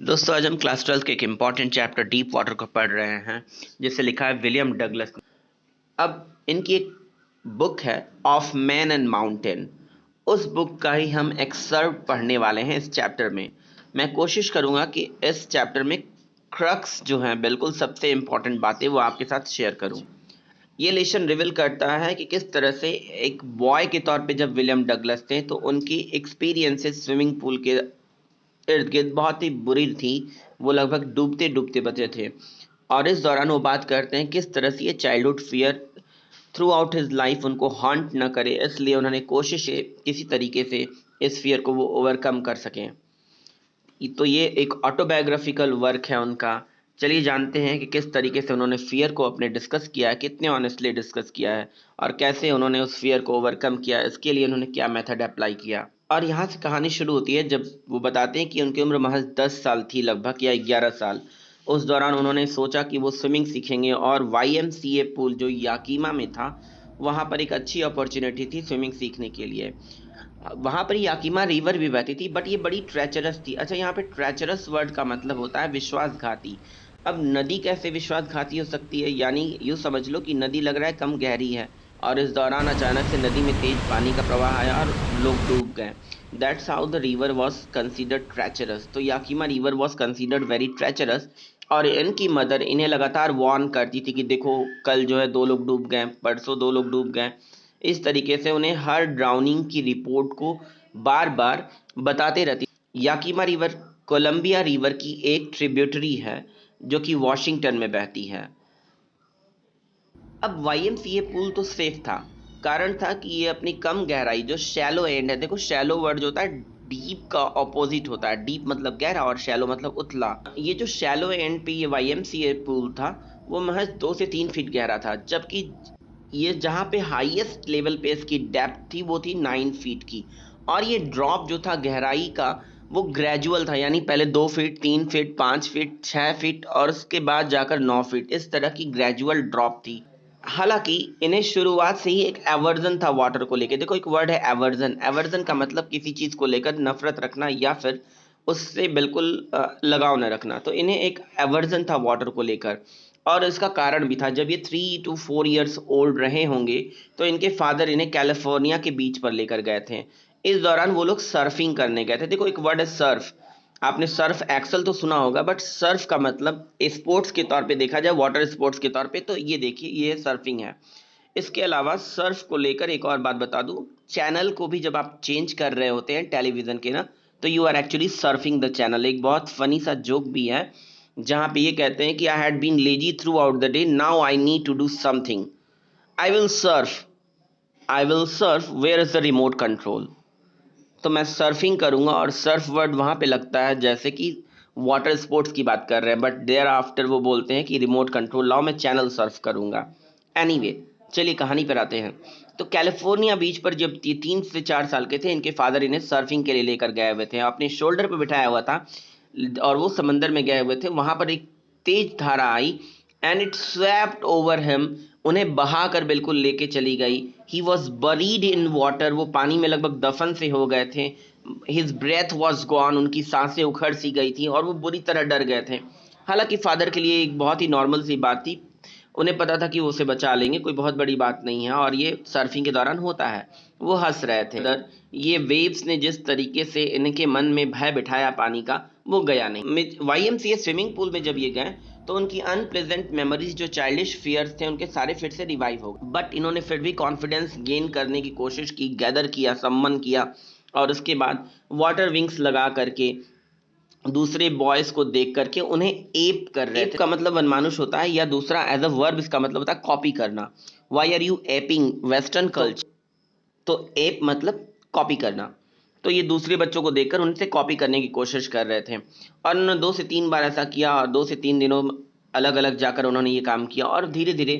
दोस्तों आज हम क्लास 12 के एक इम्पॉर्टेंट चैप्टर डीप वाटर को पढ़ रहे हैं जिसे लिखा है विलियम डगलस। अब इनकी एक बुक है ऑफ मैन एंड माउंटेन। उस बुक का ही हम एक्सर्प्ट पढ़ने वाले हैं इस चैप्टर में। मैं कोशिश करूंगा कि इस चैप्टर में क्रक्स जो हैं बिल्कुल सबसे इम्पॉर्टेंट बातें वो आपके साथ शेयर करूं। ये लेसन रिवील करता है कि किस तरह से एक बॉय के तौर पे जब विलियम डगलस थे तो उनकी एक्सपीरियंसेस स्विमिंग पूल के इर्द गिर्द बहुत ही बुरी थी। वो लगभग डूबते डूबते बचे थे और इस दौरान वो बात करते हैं किस तरह से ये childhood fear through out his life उनको हॉन्ट न करे, इसलिए उन्होंने कोशिश की किसी तरीके से इस फियर को वो ओवरकम कर सकें। तो ये एक ऑटोबायोग्राफिकल वर्क है उनका। चलिए जानते हैं कि किस तरीके से उन्होंने फियर को अपने डिस्कस किया है, कितने ऑनेस्टली डिस्कस किया है और कैसे उन्होंने उस फियर को ओवरकम किया, इसके लिए उन्होंने क्या मेथड अप्लाई किया। और यहाँ से कहानी शुरू होती है जब वो बताते हैं कि उनकी उम्र महज 10 साल थी लगभग, या 11 साल। उस दौरान उन्होंने सोचा कि वो स्विमिंग सीखेंगे और YMCA पूल जो याकीमा में था वहाँ पर एक अच्छी अपॉर्चुनिटी थी स्विमिंग सीखने के लिए। वहां पर याकीमा रिवर भी बहती थी बट ये बड़ी ट्रेचरस थी। अच्छा, यहाँ पे ट्रेचरस वर्ड का मतलब होता है विश्वासघाती। अब नदी कैसे विश्वासघाती हो सकती है, यानी यूँ समझ लो कि नदी लग रहा है कम गहरी है और इस दौरान अचानक से नदी में तेज पानी का प्रवाह आया और लोग डूब गए। That's how the river was considered treacherous. तो Yakima river was considered very treacherous और इनकी मदर इन्हें लगातार वार्न करती थी कि देखो कल जो है 2 लोग डूब गए, परसों 2 लोग डूब गए। इस तरीके से उन्हें हर ड्राउनिंग की रिपोर्ट को बार बार बताते रहती। याकीमा रिवर कोलंबिया रिवर की एक ट्रिब्यूटरी है जो कि वॉशिंगटन में बहती है। अब YMCA पूल तो सेफ था, कारण था कि ये अपनी कम गहराई जो शैलो एंड है, देखो शैलो वर्ड जो होता है डीप का ऑपोजिट होता है। डीप मतलब गहरा और शैलो मतलब उथला। ये जो शैलो एंड पे ये YMCA पूल था वो महज 2 से 3 फीट गहरा था, जबकि ये जहाँ पे हाईएस्ट लेवल पे इसकी डेप्थ थी वो थी 9 फीट की। और ये ड्रॉप जो था गहराई का वो ग्रेजुअल था, यानी पहले 2 फीट, 3 फीट, 5 फीट, 6 फीट और उसके बाद जाकर 9 फीट, इस तरह की ग्रेजुअल ड्रॉप थी। हालांकि इन्हें शुरुआत से ही एक एवर्जन था वाटर को लेकर। देखो एक वर्ड है एवर्जन। एवर्जन का मतलब किसी चीज को लेकर नफरत रखना या फिर उससे बिल्कुल लगाव न रखना। तो इन्हें एक एवर्जन था वाटर को लेकर और इसका कारण भी था। जब ये 3 to 4 years ओल्ड रहे होंगे तो इनके फादर इन्हें कैलिफोर्निया के बीच पर लेकर गए थे। इस दौरान वो लोग सर्फिंग करने गए थे। देखो एक वर्ड है सर्फ। आपने सर्फ एक्सल तो सुना होगा बट सर्फ का मतलब स्पोर्ट्स के तौर पे देखा जाए, वाटर स्पोर्ट्स के तौर पे, तो ये देखिए ये सर्फिंग है। इसके अलावा सर्फ को लेकर एक और बात बता दूं, चैनल को भी जब आप चेंज कर रहे होते हैं टेलीविजन के ना, तो you are actually surfing the channel. एक बहुत फनी सा जोक भी है जहाँ पे ये कहते हैं कि I had been lazy throughout the day, now I need to do something, I will surf, I will surf, where is the remote control. तो मैं सर्फिंग करूंगा और सर्फ वर्ड वहां पे लगता है जैसे कि वाटर स्पोर्ट्स की बात कर रहे हैं, बट देयर आफ्टर वो बोलते हैं कि रिमोट कंट्रोल लाओ, मैं चैनल सर्फ करूंगा। एनीवे, चलिए कहानी पर आते हैं। तो कैलिफोर्निया बीच पर जब ये 3 से 4 साल के थे इनके फादर इन्हें सर्फिंग के लिए लेकर गए हुए थे, अपने शोल्डर पर बिठाया हुआ था और वो समंदर में गए हुए थे। वहां पर एक तेज धारा आई and it swept over him, उन्हें बहा कर बिल्कुल लेके चली गई। He was buried in water, वो पानी में लगभग दफन से हो गए थे। हिज ब्रेथ वॉज गॉन, उनकी सांसें उखड़ सी गई थी और वो बुरी तरह डर गए थे। हालांकि फादर के लिए एक बहुत ही नॉर्मल सी बात थी, उन्हें पता था कि वो उसे बचा लेंगे, कोई बहुत बड़ी बात नहीं है और ये सर्फिंग के दौरान होता है। वो हंस रहे थे। ये वेव्स ने जिस तरीके से इनके मन में भय बिठाया पानी का, वो गया नहीं। YMCA स्विमिंग पूल में जब ये गए तो उनकी अनप्लेजेंट मेमोरीज जो चाइल्डिश फियर्स थे उनके सारे फिर से रिवाइव हो गए। बट इन्होंने फिर भी कॉन्फिडेंस गेन करने की कोशिश की, गैदर किया, सम्मन किया और उसके बाद वाटर विंग्स लगा करके दूसरे बॉयज को देख करके उन्हें एप कर रहे थे। एप का मतलब वनमानुष होता है, या दूसरा एज अ वर्ब इसका मतलब होता है कॉपी करना। Why are you aping western culture, तो एप मतलब कॉपी करना। तो ये दूसरे बच्चों को देखकर उनसे कॉपी करने की कोशिश कर रहे थे और उन्होंने 2 से 3 बार ऐसा किया और 2 से 3 दिनों अलग अलग जाकर उन्होंने ये काम किया और धीरे धीरे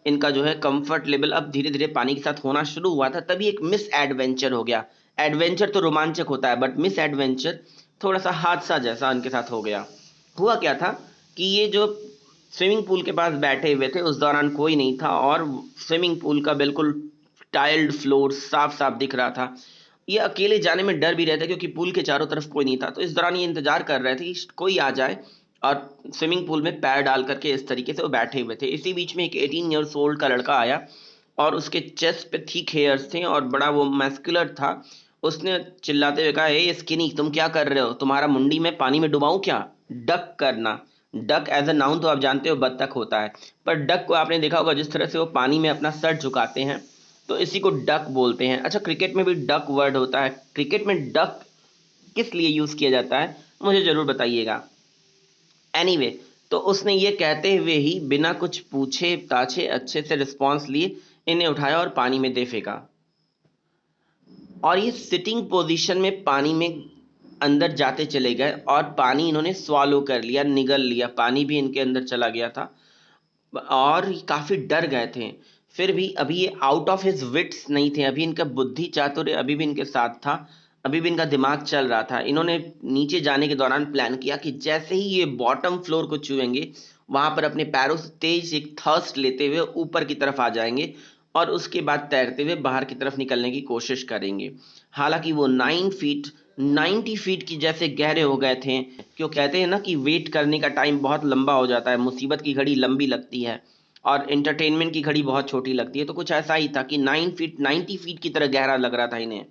इनका जो है कंफर्ट लेवल अब धीरे धीरे पानी के साथ होना शुरू हुआ था। तभी एक मिस एडवेंचर हो गया। एडवेंचर तो रोमांचक होता है बट मिस एडवेंचर थोड़ा सा हादसा जैसा उनके साथ हो गया। हुआ क्या था कि ये जो स्विमिंग पूल के पास बैठे हुए थे उस दौरान कोई नहीं था और स्विमिंग पूल का बिल्कुल टाइल्ड फ्लोर साफ साफ दिख रहा था ये अकेले जाने में डर भी रहता है क्योंकि पूल के चारों तरफ कोई नहीं था। तो इस दौरान ये इंतजार कर रहे थे कि कोई आ जाए और स्विमिंग पूल में पैर डाल करके इस तरीके से वो बैठे हुए थे। इसी बीच में एक 18 ईयर्स ओल्ड का लड़का आया और उसके चेस्ट पे थिक हेयर्स थे और बड़ा वो मस्कुलर था। उसने चिल्लाते हुए कहा, ए स्किनी, तुम क्या कर रहे हो? तुम्हारा मुंडी में पानी में डुबाऊं क्या? डक करना। डक एज अ नाउन तो आप जानते हो बत्तख होता है, पर डक को आपने देखा होगा जिस तरह से वो पानी में अपना सर झुकाते हैं, तो इसी को डक बोलते हैं। अच्छा, क्रिकेट में भी डक वर्ड होता है। क्रिकेट में डक किस लिए यूज किया जाता है मुझे जरूर बताइएगा। एनीवे, तो उसने ये कहते हुए ही बिना कुछ पूछे ताछे अच्छे से रिस्पॉन्स लिए इन्हें उठाया और पानी में दे फेंका। और ये सिटिंग पोजीशन में पानी में अंदर जाते चले गए और पानी इन्होंने स्वालो कर लिया, निगल लिया, पानी भी इनके अंदर चला गया था और काफी डर गए थे। फिर भी अभी ये आउट ऑफ हिज विट्स नहीं थे, अभी इनका बुद्धि चातुर्य अभी भी इनके साथ था, अभी भी इनका दिमाग चल रहा था। इन्होंने नीचे जाने के दौरान प्लान किया कि जैसे ही ये बॉटम फ्लोर को छुएंगे वहां पर अपने पैरों से तेज एक थर्स्ट लेते हुए ऊपर की तरफ आ जाएंगे और उसके बाद तैरते हुए बाहर की तरफ निकलने की कोशिश करेंगे। हालांकि वो 9 फीट 90 फीट की जैसे गहरे हो गए थे। क्यों कहते हैं ना कि वेट करने का टाइम बहुत लंबा हो जाता है, मुसीबत की घड़ी लंबी लगती है और एंटरटेनमेंट की घड़ी बहुत छोटी लगती है। तो कुछ ऐसा ही था कि 9 फीट 90 फीट की तरह गहरा लग रहा था इन्हें।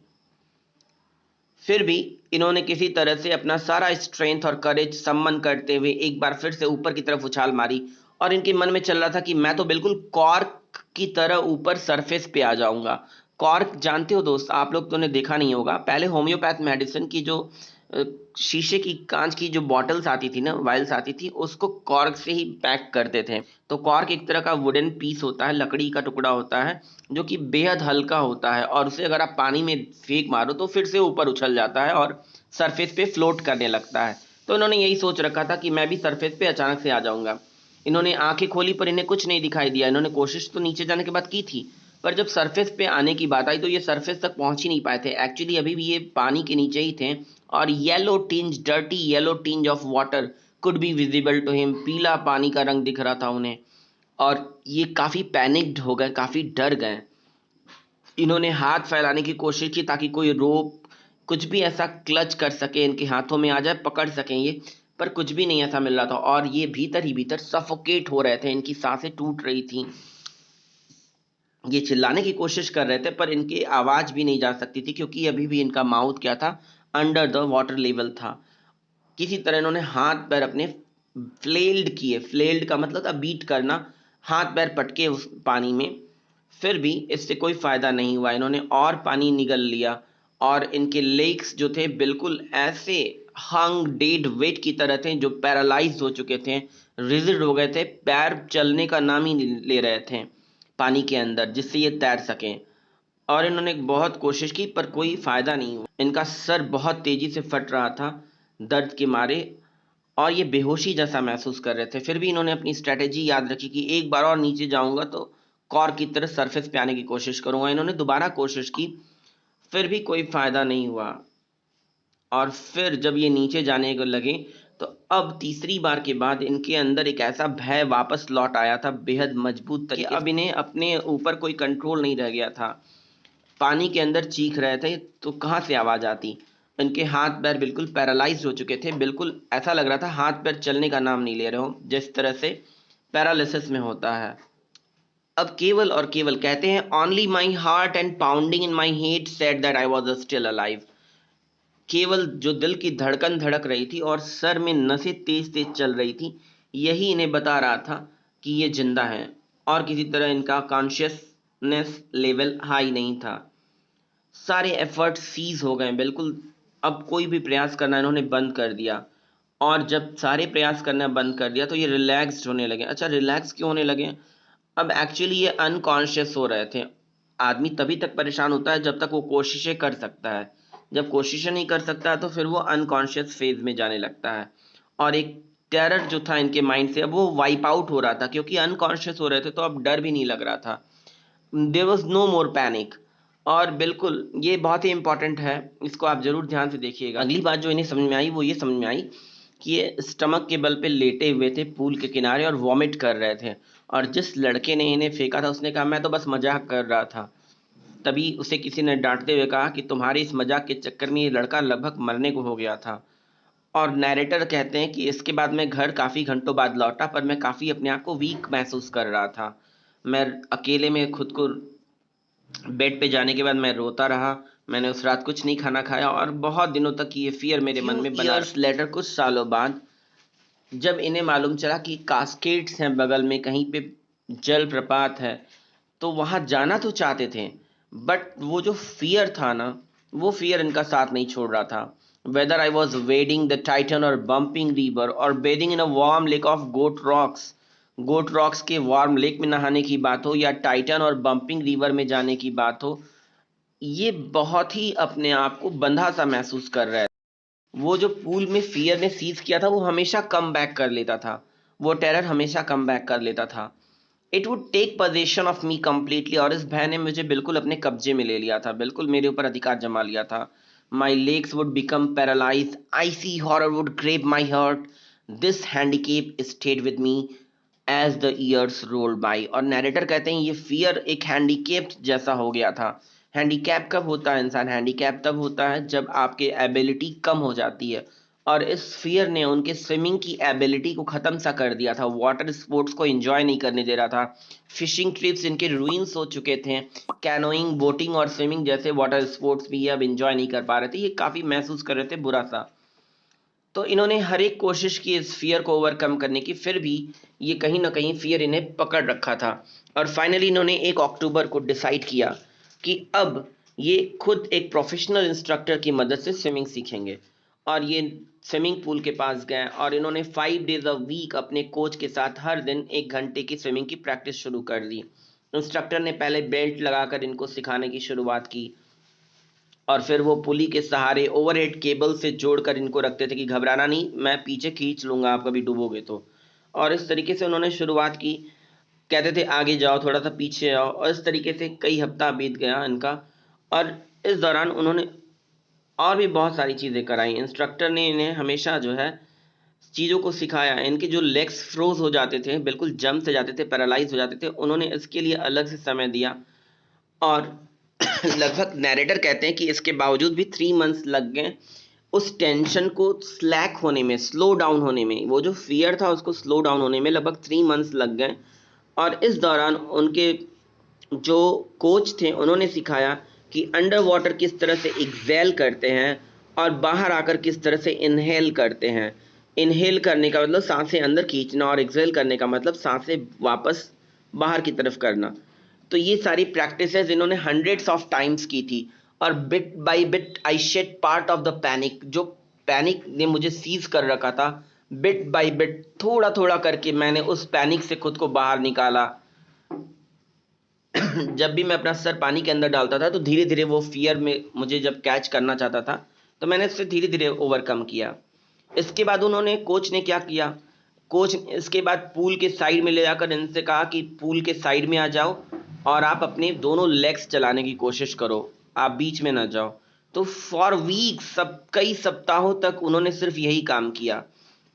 फिर भी इन्होंने किसी तरह से अपना सारा स्ट्रेंथ और करेज सम्मन करते हुए एक बार फिर से ऊपर की तरफ उछाल मारी और इनके मन में चल रहा था कि मैं तो बिल्कुल कॉर्क की तरह ऊपर सरफेस पे आ जाऊंगा। कॉर्क जानते हो दोस्त, आप लोग तो ने देखा नहीं होगा, पहले होम्योपैथ मेडिसिन की जो अ, शीशे की कांच की जो बॉटल्स आती थी ना, वायल्स आती थी, उसको कॉर्क से ही पैक करते थे। तो कॉर्क एक तरह का वुडन पीस होता है, लकड़ी का टुकड़ा होता है जो कि बेहद हल्का होता है और उसे अगर आप पानी में फेंक मारो तो फिर से ऊपर उछल जाता है और सरफेस पे फ्लोट करने लगता है। तो इन्होंने यही सोच रखा था कि मैं भी सरफेस पे अचानक से आ जाऊंगा। इन्होंने आंखें खोली पर इन्हें कुछ नहीं दिखाई दिया। इन्होंने कोशिश तो नीचे जाने के बाद की थी, पर जब सरफेस पे आने की बात आई तो ये सरफेस तक पहुंच ही नहीं पाए थे। एक्चुअली अभी भी ये पानी के नीचे ही थे और yellow tinge, dirty yellow tinge of water could be visible to him. पीला पानी का रंग दिख रहा था उन्हें और ये काफी पैनिक्ड हो गए, काफी डर गए। इन्होंने हाथ फैलाने की कोशिश की ताकि कोई रोप, कुछ भी ऐसा क्लच कर सके, इनके हाथों में आ जाए, पकड़ सकें ये, पर कुछ भी नहीं ऐसा मिल रहा था और ये भीतर ही भीतर सफोकेट हो रहे थे, इनकी सांसें टूट रही थी। ये चिल्लाने की कोशिश कर रहे थे पर इनकी आवाज भी नहीं जा सकती थी क्योंकि अभी भी इनका माउथ क्या था, अंडर द वाटर लेवल था। किसी तरह इन्होंने हाथ पैर अपने फ्लेल्ड किए, फ्लेल्ड का मतलब था बीट करना, हाथ पैर पटके उस पानी में। फिर भी इससे कोई फायदा नहीं हुआ, इन्होंने और पानी निगल लिया और इनके लेग्स जो थे बिल्कुल ऐसे हंग डेड वेट की तरह थे, जो पैरालाइज हो चुके थे, रिजिड हो गए थे, पैर चलने का नाम ही नहीं ले रहे थे पानी के अंदर जिससे ये तैर सकें। और इन्होंने बहुत कोशिश की पर कोई फायदा नहीं हुआ। इनका सर बहुत तेजी से फट रहा था दर्द के मारे और ये बेहोशी जैसा महसूस कर रहे थे। फिर भी इन्होंने अपनी स्ट्रेटेजी याद रखी कि एक बार और नीचे जाऊंगा तो कॉर की तरह सरफेस पे आने की कोशिश करूंगा। इन्होंने दोबारा कोशिश की, फिर भी कोई फायदा नहीं हुआ। और फिर जब ये नीचे जाने को लगे तो अब तीसरी बार के बाद इनके अंदर एक ऐसा भय वापस लौट आया था बेहद मजबूत तरीके से। अब इन्हें अपने ऊपर कोई कंट्रोल नहीं रह गया था। पानी के अंदर चीख रहे थे तो कहाँ से आवाज आती। इनके हाथ पैर बिल्कुल पैरालाइज्ड हो चुके थे, बिल्कुल ऐसा लग रहा था हाथ पैर चलने का नाम नहीं ले रहे हो, जिस तरह से पैरालिसिस में होता है। अब केवल और केवल कहते हैं, only my heart and pounding in my head said that I was still alive. केवल जो दिल की धड़कन धड़क रही थी और सर में नसें तेज तेज चल रही थी, यही इन्हें बता रहा था कि ये जिंदा है और किसी तरह इनका कॉन्शियसनेस लेवल हाई नहीं था। सारे एफर्ट सीज हो गए बिल्कुल। अब कोई भी प्रयास करना इन्होंने बंद कर दिया और जब सारे प्रयास करना बंद कर दिया तो ये रिलैक्स्ड होने लगे। अच्छा, रिलैक्स क्यों होने लगे? अब एक्चुअली ये अनकॉन्शियस हो रहे थे। आदमी तभी तक परेशान होता है जब तक वो कोशिशें कर सकता है। जब कोशिशें नहीं कर सकता है तो फिर वो अनकॉन्शियस फेज में जाने लगता है और एक टेरर जो था इनके माइंड से अब वो वाइप आउट हो रहा था क्योंकि अनकॉन्शियस हो रहे थे तो अब डर भी नहीं लग रहा था। There was no more panic. और बिल्कुल ये बहुत ही इंपॉर्टेंट है, इसको आप जरूर ध्यान से देखिएगा। अगली बात जो इन्हें समझ में आई वो ये समझ में आई कि ये स्टमक के बल पे लेटे हुए थे पूल के किनारे और वॉमिट कर रहे थे और जिस लड़के ने इन्हें फेंका था उसने कहा मैं तो बस मजाक कर रहा था। तभी उसे किसी ने डांटते हुए कहा कि तुम्हारे इस मजाक के चक्कर में ये लड़का लगभग मरने को हो गया था। और नैरेटर कहते हैं कि इसके बाद मैं घर काफ़ी घंटों बाद लौटा, पर मैं काफ़ी अपने आप को वीक महसूस कर रहा था। मैं अकेले में खुद को बेड पे जाने के बाद मैं रोता रहा। मैंने उस रात कुछ नहीं खाना खाया और बहुत दिनों तक ये फियर मेरे मन में बना। ईयर्स लेटर, कुछ सालों बाद, जब इन्हें मालूम चला कि कास्केड्स हैं बगल में, कहीं पे जल प्रपात है, तो वहां जाना तो चाहते थे, बट वो जो फियर था ना, वो फियर इनका साथ नहीं छोड़ रहा था। Whether I was wading the Tieton और बम्पिंग रिवर और bathing in a Warm Lake of Goat Rocks के वार्म लेक में नहाने की बात हो, या टाइटन और बम्पिंग रिवर में जाने की बात हो, ये बहुत ही अपने आप को बंधा सा महसूस कर रहा है। वो जो पूल में फियर ने सीज किया था, वो हमेशा कम बैक कर लेता था। वो टेरर हमेशा कम बैक कर लेता था। It would take possession of me completely, और इस भय ने मुझे बिल्कुल अपने कब्जे में ले लिया था, बिल्कुल मेरे ऊपर अधिकार जमा लिया था। My legs would become paralyse, icy horror would grip my heart, this handicap stayed with me as the years roll by. और नैरेटर कहते हैं ये फियर एक हैंडीकेप जैसा हो गया था। हैंडीकैप कब होता है इंसान? हैंडीकैप तब होता है जब आपके एबिलिटी कम हो जाती है, और इस फियर ने उनके स्विमिंग की एबिलिटी को ख़त्म सा कर दिया था। वाटर स्पोर्ट्स को एंजॉय नहीं करने दे रहा था। फिशिंग ट्रिप्स इनके रूइंस हो चुके थे। कैनोइंग, बोटिंग और स्विमिंग जैसे वाटर स्पोर्ट्स भी ये अब एंजॉय नहीं कर पा रहे थे। ये काफ़ी महसूस कर रहे थे बुरा सा। तो इन्होंने हर एक कोशिश की इस फियर को ओवरकम करने की, फिर भी ये कहीं ना कहीं फियर इन्हें पकड़ रखा था। और फाइनली इन्होंने 1 अक्टूबर को डिसाइड किया कि अब ये खुद एक प्रोफेशनल इंस्ट्रक्टर की मदद से स्विमिंग सीखेंगे। और ये स्विमिंग पूल के पास गए और इन्होंने 5 डेज अ वीक अपने कोच के साथ हर दिन 1 घंटे की स्विमिंग की प्रैक्टिस शुरू कर दी। इंस्ट्रक्टर ने पहले बेल्ट लगाकर इनको सिखाने की शुरुआत की, और फिर वो पुली के सहारे ओवरहेड केबल से जोड़कर इनको रखते थे कि घबराना नहीं, मैं पीछे खींच लूंगा आप कभी डूबोगे तो। और इस तरीके से उन्होंने शुरुआत की। कहते थे आगे जाओ, थोड़ा सा पीछे आओ, और इस तरीके से कई हफ्ता बीत गया इनका। और इस दौरान उन्होंने और भी बहुत सारी चीज़ें कराई। इंस्ट्रक्टर ने इन्हें हमेशा जो है चीज़ों को सिखाया। इनके जो लेग्स फ्रोज हो जाते थे, बिल्कुल जम से जाते थे, पैरालाइज हो जाते थे, उन्होंने इसके लिए अलग से समय दिया। और लगभग नैरेटर कहते हैं कि इसके बावजूद भी 3 मंथ्स लग गए उस टेंशन को स्लैक होने में, स्लो डाउन होने में। वो जो फियर था उसको स्लो डाउन होने में लगभग 3 मंथ्स लग गए। और इस दौरान उनके जो कोच थे उन्होंने सिखाया कि अंडर वाटर किस तरह से एक्सेल करते हैं और बाहर आकर किस तरह से इनहेल करते हैं। इनहेल करने का मतलब सांसें अंदर खींचना, और एक्सेल करने का मतलब सांसें वापस बाहर की तरफ करना। तो ये सारी प्रैक्टिसेस इन्होंने हंड्रेड्स ऑफ टाइम्स की थी। और bit by bit I shed part of the panic, जो पैनिक ने मुझे सीज कर रखा था, बिट बाय बिट, थोड़ा थोड़ा करके मैंने उस पैनिक से खुद को बाहर निकाला। जब भी मैं अपना सर पानी के अंदर डालता था तो धीरे धीरे वो फियर में मुझे जब कैच करना चाहता था, तो मैंने इससे धीरे धीरे ओवरकम किया। इसके बाद उन्होंने, कोच ने क्या किया, कोच ने इसके बाद पूल के साइड में ले जाकर इनसे कहा कि पूल के साइड में आ जाओ और आप अपने दोनों लेग्स चलाने की कोशिश करो, आप बीच में ना जाओ। तो फॉर वीक्स, सब कई सप्ताहों तक उन्होंने सिर्फ यही काम किया।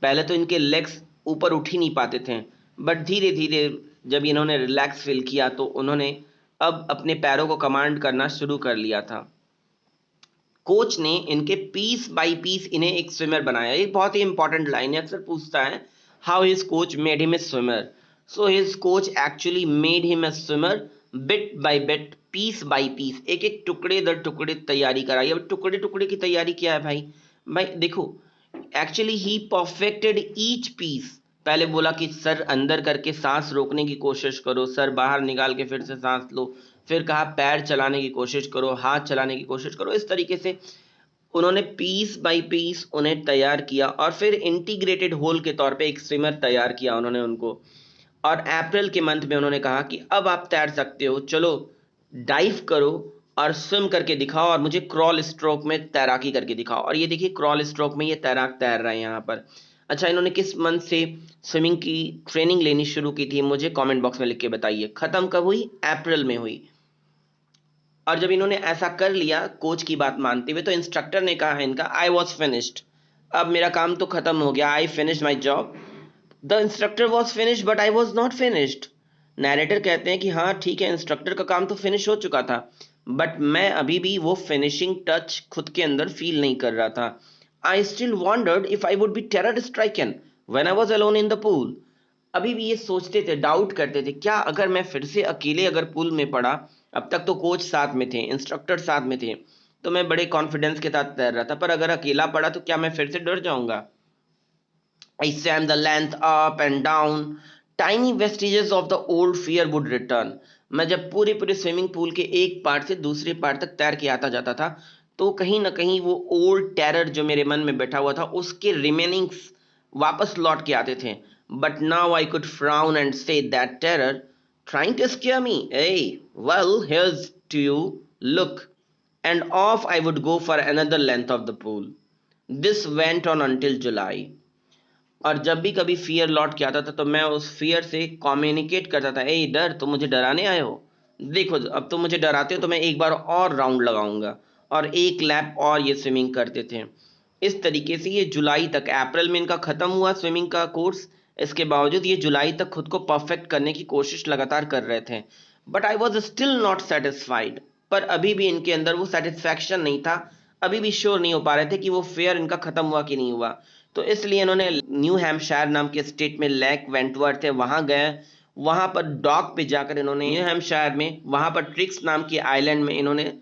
पहले तो इनके लेग्स ऊपर उठ ही नहीं पाते थे, बट धीरे धीरे जब इन्होंने रिलैक्स फील किया तो उन्होंने अब अपने पैरों को कमांड करना शुरू कर लिया था। कोच ने इनके पीस बाय पीस इन्हें एक स्विमर बनाया। एक बहुत ही इंपॉर्टेंट लाइन है, अक्सर पूछता है how his coach made him a swimmer. So his coach actually made him a swimmer, bit by bit, piece by piece, एक एक टुकड़े दर टुकड़े तैयारी कराई। अब टुकड़े टुकड़े की तैयारी क्या है भाई? भाई देखो, actually he perfected each piece. पहले बोला कि सर अंदर करके सांस रोकने की कोशिश करो, सर बाहर निकाल के फिर से सांस लो। फिर कहा पैर चलाने की कोशिश करो, हाथ चलाने की कोशिश करो। इस तरीके से उन्होंने पीस बाय पीस उन्हें तैयार किया, और फिर इंटीग्रेटेड होल के तौर पे एक स्विमर तैयार किया उन्होंने उनको। और अप्रैल के मंथ में उन्होंने कहा कि अब आप तैर सकते हो, चलो डाइव करो और स्विम करके दिखाओ, और मुझे क्रॉल स्ट्रोक में तैराकी करके दिखाओ। और ये देखिए, क्रॉल स्ट्रोक में ये तैराक तैर रहे हैं यहाँ पर। अच्छा, इन्होंने किस मंथ से स्विमिंग की ट्रेनिंग लेनी शुरू की थी, मुझे कमेंट बॉक्स में लिख के बताइए। ख़त्म कब हुई? अप्रैल में हुई। और जब इन्होंने ऐसा कर लिया कोच की बात मानते हुए, तो इंस्ट्रक्टर ने कहा इनका, आई वॉज फिनिश्ड, अब मेरा काम तो खत्म हो गया, I finished my job. The instructor was finished but I was not finished. Narrator कहते हैं कि हाँ ठीक है, इंस्ट्रक्टर का काम तो फिनिश हो चुका था, बट मैं अभी भी वो फिनिशिंग टच खुद के अंदर फील नहीं कर रहा था। I still wandered if I would be terror stricken when I was alone in the pool. अभी भी ये सोचते थे, डाउट करते थे, क्या अगर मैं फिर से अकेले अगर पूल में पड़ा, अब तक तो कोच साथ में थे, इंस्ट्रक्टर साथ में थे, तो मैं बड़े कॉन्फिडेंस के साथ तैर रहा था, पर अगर अकेला पड़ा तो क्या मैं फिर से डर जाऊंगा। I swam the length up and down. Tiny vestiges of the old fear would return. मैं जब पूरे पूरे स्विमिंग पूल के एक पार्ट से दूसरे पार्ट तक तैर के आता जाता था, तो कहीं ना कहीं वो ओल्ड टेरर जो मेरे मन में बैठा हुआ था उसके रिमेनिंग्स वापस लौट के आते थे। But now I could frown and say that terror trying to scare me. Hey, well, here's to you. Look. And off I would go for another length of the pool. This went on until July. और जब भी कभी fear लौट के आता था तो मैं उस फियर से कम्युनिकेट करता था, ए डर, तुम मुझे डराने आए हो, देखो अब तुम मुझे डराते हो तो मैं एक बार और राउंड लगाऊंगा, और एक लैप और ये स्विमिंग करते थे। इस तरीके से ये जुलाई तक, अप्रैल में इनका ख़त्म हुआ स्विमिंग का कोर्स, इसके बावजूद ये जुलाई तक खुद को परफेक्ट करने की कोशिश लगातार कर रहे थे। But I was still not satisfied. पर अभी भी इनके अंदर वो सेटिस्फैक्शन नहीं था, अभी भी श्योर नहीं हो पा रहे थे कि वो फेयर इनका ख़त्म हुआ कि नहीं हुआ। तो इसलिए इन्होंने न्यू हैम्पशायर नाम के स्टेट में लेक वेंटवर्थ है वहाँ गए, वहाँ पर डॉक पे जाकर इन्होंने न्यू हैम्पशायर में वहाँ पर ट्रिक्स नाम के आइलैंड में इन्होंने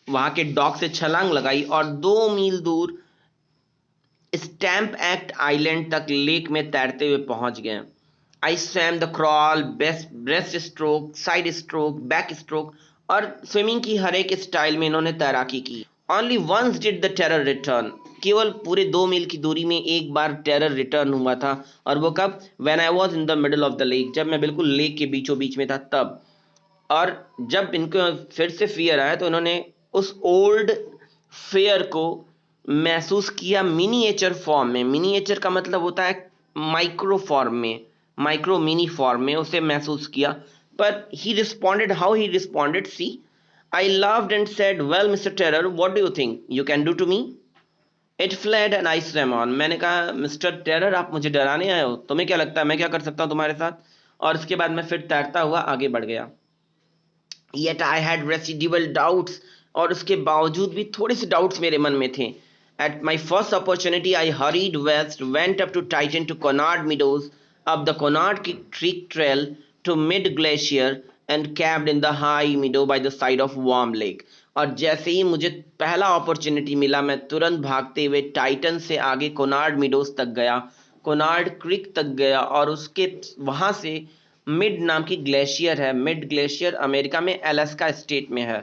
वहाँ के डॉक से छलांग लगाई और 2 मील दूर स्टैम्प एक्ट आइलैंड तक लेक में तैरते हुए पहुंच गए। I swam the crawl, best breast stroke, side stroke, back stroke, और स्विमिंग की हर एक स्टाइल में इन्होंने तैराकी की। Only once did the terror return. केवल पूरे 2 मील की दूरी में एक बार टेरर रिटर्न हुआ था, और वो कब? When I was in the middle of the lake, जब मैं बिल्कुल लेक के बीचों बीच में था तब। और जब इनको फिर से फियर आया तो इन्होंने उस ओल्ड फेयर को महसूस किया मिनिएचर फॉर्म में। मिनिएचर का मतलब होता है माइक्रो फॉर्म में, माइक्रो मिनी फॉर्म में उसे महसूस किया। पर he responded, how he responded, see, I loved and said, well mister terror, what do you think you can do to me? It fled and I swam on. मैंने कहा, mister terror, आप मुझे डराने आए हो, तुम्हें क्या लगता है मैं क्या कर सकता हूँ तुम्हारे साथ? और उसके बाद मैं फिर तैरता हुआ आगे बढ़ गया। Yet I had residual doubts, और उसके बावजूद भी थोड़े से डाउट्स मेरे मन में थे। At my first opportunity, I hurried west, went up to Titan to Conard Meadows, up the Conard Creek Trail to Mid Glacier, and camped in the high meadow by the side of Warm Lake. और जैसे ही मुझे पहला opportunity मिला, मैं तुरंत भागते हुए Titan से आगे कोनार्ड मीडोज तक गया, कोनार्ड क्रिक तक गया, और उसके वहाँ से मिड नाम की ग्लेशियर है, मिड ग्लेशियर अमेरिका में अलास्का स्टेट में है,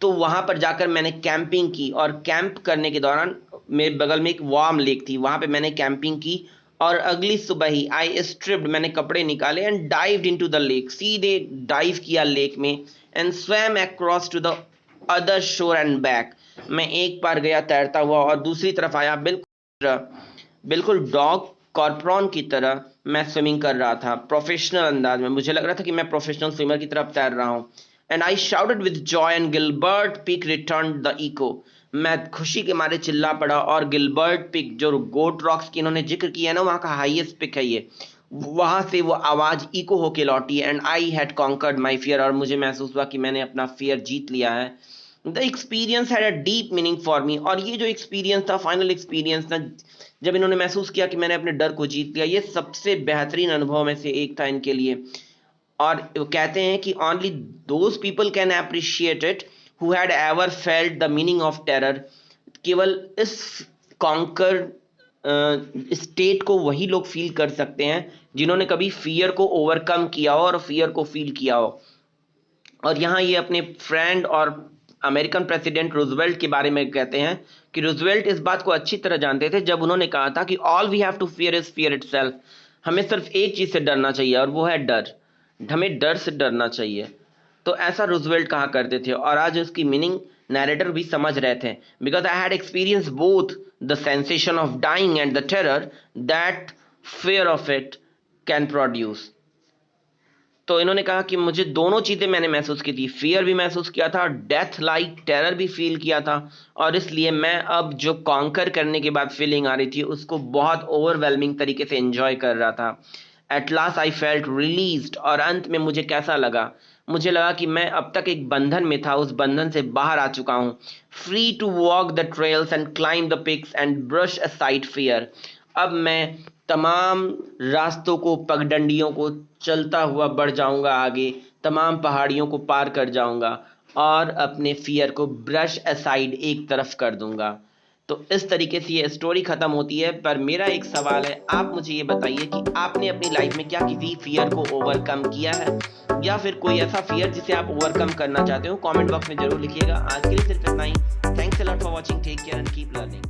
तो वहाँ पर जाकर मैंने कैंपिंग की। और कैंप करने के दौरान मेरे बगल में एक वार्म लेक थी, वहाँ पे मैंने कैंपिंग की, और अगली सुबह ही आई स्ट्रिप्ड, मैंने कपड़े निकाले, and dived into the lake, सीधे डाइव किया लेक में, and swam across to the other shore and back. मैं एक बार गया तैरता हुआ और दूसरी तरफ आया, बिल्कुल बिल्कुल डॉग कॉर्प्रॉन की तरह मैं स्विमिंग कर रहा था, प्रोफेशनल अंदाज में। मुझे लग रहा था कि मैं प्रोफेशनल स्विमर की तरफ तैर रहा हूँ। And I shouted with joy and Gilbert Peak return the echo. मैं खुशी के मारे चिल्ला पड़ा, और गिलबर्ट पिक, जो गोट रॉक्स की इन्होंने जिक्र किया है ना, वहाँ का हाईएस्ट पिक है ये, वहाँ से वो आवाज़ इको होके लौटी। And I had conquered my fear, और मुझे महसूस हुआ कि मैंने अपना फियर जीत लिया है। The experience had a deep meaning for me. और ये जो एक्सपीरियंस था, फाइनल एक्सपीरियंस था, जब इन्होंने महसूस किया कि मैंने अपने डर को जीत लिया, ये सबसे बेहतरीन अनुभव में से एक था इनके लिए। और वो कहते हैं कि only those people can appreciate it who had ever felt the meaning of terror. केवल इस कॉन्कर स्टेट को वही लोग फील कर सकते हैं जिन्होंने कभी फियर को ओवरकम किया हो और फियर को फील किया हो। और यहाँ ये अपने फ्रेंड और अमेरिकन प्रेसिडेंट रूजवेल्ट के बारे में कहते हैं कि रूजवेल्ट इस बात को अच्छी तरह जानते थे जब उन्होंने कहा था कि all we have to fear is fear itself. हमें सिर्फ एक चीज़ से डरना चाहिए, और वो है डर। हमें डर से डरना चाहिए। तो ऐसा रूजवेल्ट कहा करते थे, और आज उसकी मीनिंग नैरेटर भी समझ रहे थे। Because I had experience both the sensation of dying and the terror that fear of it can produce. तो इन्होंने कहा कि मुझे दोनों चीज़ें मैंने महसूस की थी, फियर भी महसूस किया था, डेथ लाइक टेरर भी फील किया था, और इसलिए मैं अब जो कॉन्कर करने के बाद फीलिंग आ रही थी उसको बहुत ओवरवेलमिंग तरीके से एंजॉय कर रहा था। At last I felt released. और अंत में मुझे कैसा लगा? मुझे लगा कि मैं अब तक एक बंधन में था, उस बंधन से बाहर आ चुका हूँ। Free to walk the trails and climb the peaks and brush aside fear. अब मैं तमाम रास्तों को, पगडंडियों को चलता हुआ बढ़ जाऊंगा आगे, तमाम पहाड़ियों को पार कर जाऊंगा और अपने फियर को ब्रश असाइड, एक तरफ कर दूंगा। तो इस तरीके से ये स्टोरी खत्म होती है। पर मेरा एक सवाल है, आप मुझे ये बताइए कि आपने अपनी लाइफ में क्या किसी फियर को ओवरकम किया है, या फिर कोई ऐसा फियर जिसे आप ओवरकम करना चाहते हो? कमेंट बॉक्स में जरूर लिखिएगा। आज के लिए सिर्फ इतना ही। Thanks a lot for watching, take care and keep learning.